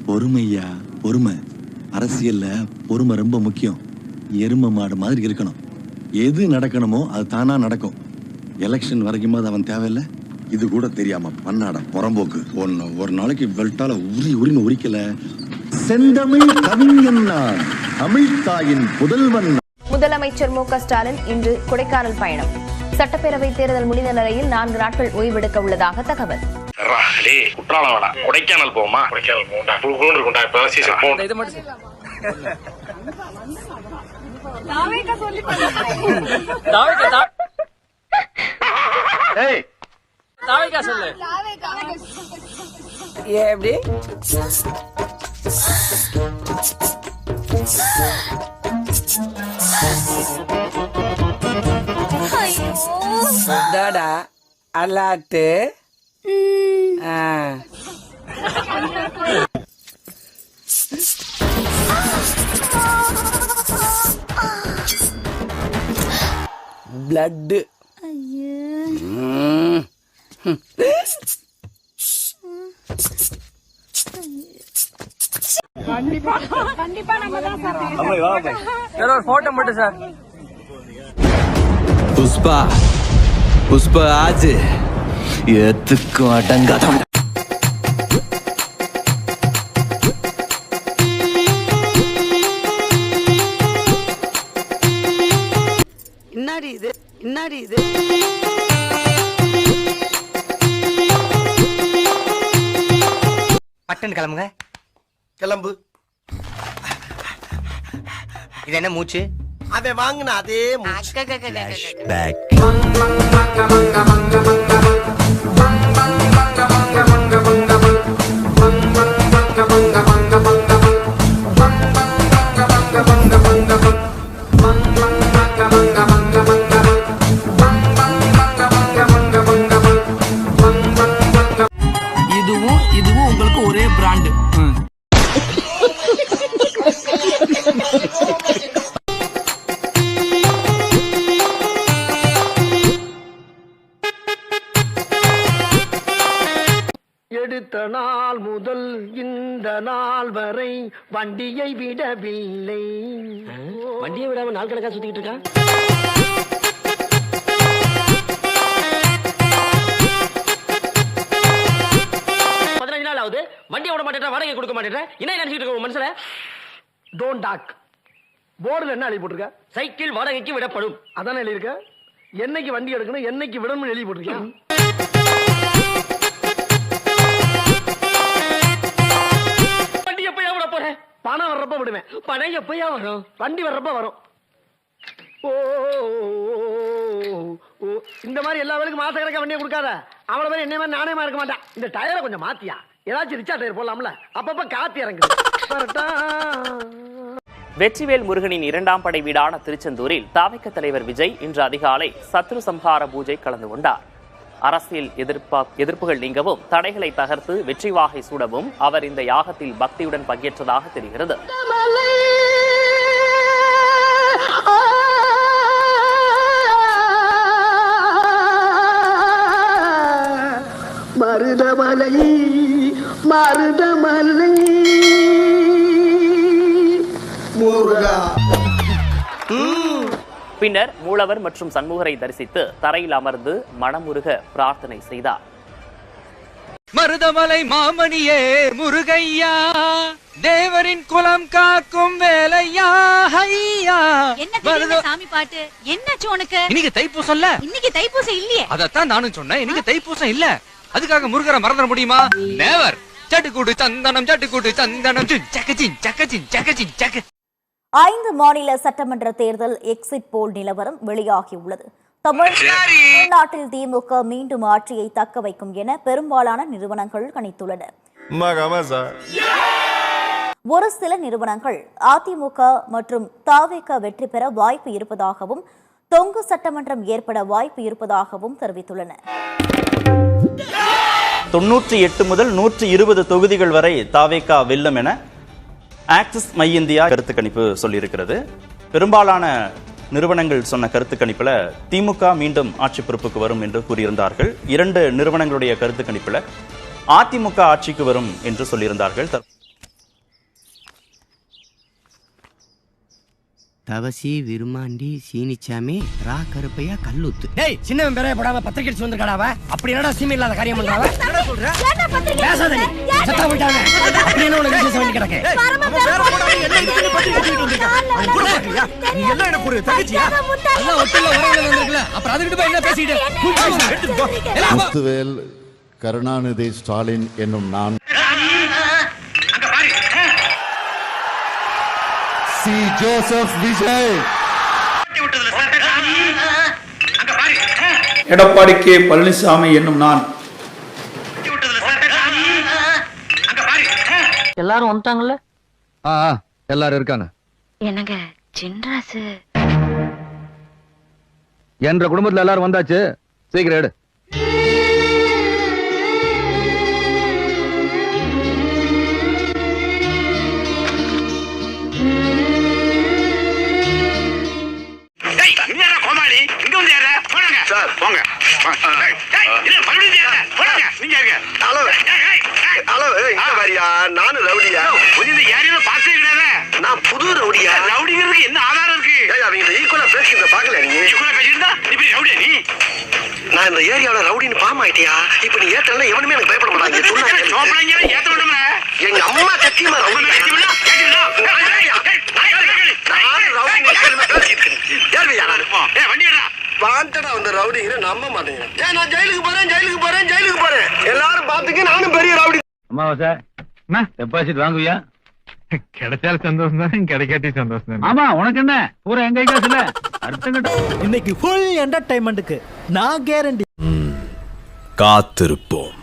பொறுமையா, பொறுமை. அரசியல்ல பொறுமை ரொம்ப முக்கியம். எருமை மாடு மாதிரி இருக்கணும். எது நடக்கணுமோ அது தானா நடக்கும். எலெக்ஷன் வரைக்கும் அவன் தேவையில்லை. இது கூட தெரியாம பண்ணாட புறம்போக்கு. ஒரு நாளைக்கு வெல்ட்டால உரின்னு உரிக்கல. செந்தமிழ் கவிஞன் நான், தமிழ் தாயின் புதல்வன். முதலமைச்சர் மு.க. ஸ்டாலின் இன்று கொடைக்கானல் பயணம். சட்டப்பேரவை தேர்தல் முடிந்த நிலையில் 4 நாட்கள் ஓய்வெடுக்க உள்ளதாக தகவல். கொடைக்கானல் போமா? எப்படி டாடா அல்லாட்டு பிளட் போட்டோ மட்டும் சார். புஷ்பா புஷ்பா ஆஜ் எதுக்கும் அடங்காதம். இன்னாடி இது பட்டன் கிளம்புங்க. கிளம்பு. இது என்ன மூச்சு? அவன் வாங்கின அதே மூச்சு. இதுவும் உங்களுக்கு ஒரே பிராண்டு. எடுத்த நாள் முதல் இந்த நாள் வரை வண்டியை விடவில்லை. வண்டியை விடாம நாள் கணக்கா சுத்திக்கிட்டு இருக்கா. வண்டியை விட மாட்டேன், வாடகை கொடுக்க மாட்டேன். என்ன நினைச்சிட்டு இருக்க மனுஷன? Don't talk. போர்டுல என்ன எழுதி போட்டிருக்க? சைக்கிள் வாடகைக்கு விடப்படும். அதானே எழுதி இருக்க. என்னைக்கு வண்டி எடுக்கணும், என்னைக்கு விடணும்னு எழுதி போட்டிருக்கேன். வண்டி எப்பயா விட போறேன்? பணம் வர்றப்ப விடுவேன். பணம் எப்பயா வரும்? வண்டி வர்றப்ப வரும். ஓ இந்த மாதிரி எல்லா வேலைக்கும் மாச கணக்கா வண்டியை கொடுக்காத. அவளை மாதிரி என்ன மாதிரி நாணயமா இருக்க மாட்டேன். இந்த டயரை கொஞ்சம் மாத்தியா, ஏதாச்சும் ரிச்சா டயர் போடலாம்ல. அப்பப்ப காத்து இறங்குது. வெற்றிவேல் முருகனின் 2ஆம் படை வீடான திருச்செந்தூரில் தாவைக்க தலைவர் விஜய் இன்று அதிகாலை சத்ரு சம்ஹார பூஜை கலந்து கொண்டார். அரசியல் எதிர்ப்புகள் நீங்கவும் தடைகளை தகர்த்து வெற்றி வாகை சூடவும் அவர் இந்த யாகத்தில் பக்தியுடன் பங்கேற்றதாக தெரிகிறது. மருதமலை மருதமலை முருகா. பின்னர் மூலவர் மற்றும் சண்முகரை தரிசித்து தரையில் அமர்ந்து மனமுருக பிரார்த்தனை செய்தார். மருதமலை மாமணியே முருகையா, தேவரின் குலம் காக்கும் வேலையா. என்ன சாமி பாட்டு? என்னாச்சு உனக்கு? இன்னைக்கு தைப்பூசம்ல. இன்னைக்கு தைப்பூசம் இல்லையே. அதத்தான் நானும் சொன்னேன். இன்னைக்கு தைப்பூசம் இல்ல. அதுக்காக முருகரை மறந்துட முடியுமா? நேவர். சட்டுக்கூடு சந்தனம் சட்டுக்கூடு சந்தனம் சக்க. 5 மாநில சட்டமன்ற தேர்தல் எக்ஸிட் போல் நிலவரம் வெளியாகியுள்ளது. தமிழ்நாட்டில் திமுக மீண்டும் ஆட்சியை தக்க வைக்கும் என பெரும்பாலான நிறுவனங்கள் கணித்துள்ளன. ஒரு சில நிறுவனங்கள் அதிமுக மற்றும் தவிக வெற்றி பெற வாய்ப்பு இருப்பதாகவும் தொங்கு சட்டமன்றம் ஏற்பட வாய்ப்பு இருப்பதாகவும் தெரிவித்துள்ளன. 98 முதல் 120 தொகுதிகள் வரை தவிக வெல்லும் என ஆக்சிஸ் மை இந்தியா கருத்து கணிப்பு சொல்லியிருக்கிறது. பெரும்பாலான நிறுவனங்கள் சொன்ன கருத்து கணிப்புல திமுக மீண்டும் ஆட்சி பொறுப்புக்கு வரும் என்று கூறியிருந்தார்கள். 2 நிறுவனங்களுடைய கருத்து கணிப்புல அதிமுக ஆட்சிக்கு வரும் என்று சொல்லியிருந்தார்கள். தவசி விருமாண்டி சீனிச்சாமி ரா கருப்பையா கல்லூத்து. டேய் சின்னவன் பேரே போடாம பத்திரிக்கை அடிச்சு வந்திருக்காடாவ. அப்படி என்னடா சீமை இல்லாத காரியம் பண்றாவ? என்ன சொல்ற? பேசாத நீ. சத்தா போயிட்டாங்க. அப்படி என்ன உனக்கு விசேஷம் வேண்டி கிடக்கு? என்ன இதுக்கு பத்திரிக்கை தூக்கிட்டு வந்திருக்க? அவன் கூட பாக்கறியா? நீ என்ன எனக்கு ஒரு தங்கச்சியா? எல்லாம் ஒட்டில உறவுல வந்திருக்கல. அப்புறம் அதுக்கிட்ட போய் என்ன பேசிட்டு? எடுத்துட்டு போ. எல்லாம் முத்துவேல் கருணாநிதி ஸ்டாலின் என்னும் நான் C Joseph Vijay Edappadi K Palaniswami என்னும் நான் எல்லாரும் வந்துட்டாங்கல்ல? எல்லாரும் இருக்காங்க. என்னங்க சின்ராசு என்ற குடும்பத்துல எல்லாரும் வந்தாச்சு. சீக்கிரம் எடு. நானும் ரவுடியா? நான் புது ரவுடியா? ரவுடிங்கிறதுக்கு என்ன ஆதாரம் இருக்கு? அவங்க ஈக்குவலா பேசுறத பாக்கல நீ? ஈக்குவலா பேசிருந்தா நீ பெரிய ரவுடியா நீ? நான் இந்த ஏரியாவுல ரவுடின்னு பாம் ஆயிட்டியா? இப்ப நீ ஏத்தல எவனுமே எனக்கு பயப்பட மாட்டாங்க. சொன்னாங்க ஏத்த விடுமா? எங்க அம்மா சத்தியமா ரவுடி ஏத்திவிடா ஏத்திவிடா. நான் ரவுடி வண்டிடா வாண்டடா அந்த ரவுடிங்கிற நம்ப மாட்டேங்கிறேன். ஏன் நான் ஜெயிலுக்கு போறேன் ஜெயிலுக்கு போறேன் ஜெயிலுக்கு போறேன். எல்லாரும் பாத்துக்க நானும் பெரிய ரவுடி. அம்மாவாசை என்ன டெபாசிட் வாங்குவியா? கிடைச்சாலும் சந்தோஷம் தான், கிடைக்காட்டி சந்தோஷம் தான். ஆமா உனக்கு என்ன பூரா எங்க காசுல அடுத்த இன்னைக்கு ஃபுல் என்டர்டைன்மெண்ட்டுக்கு நான் கேரண்டி. காத்திருப்போம்.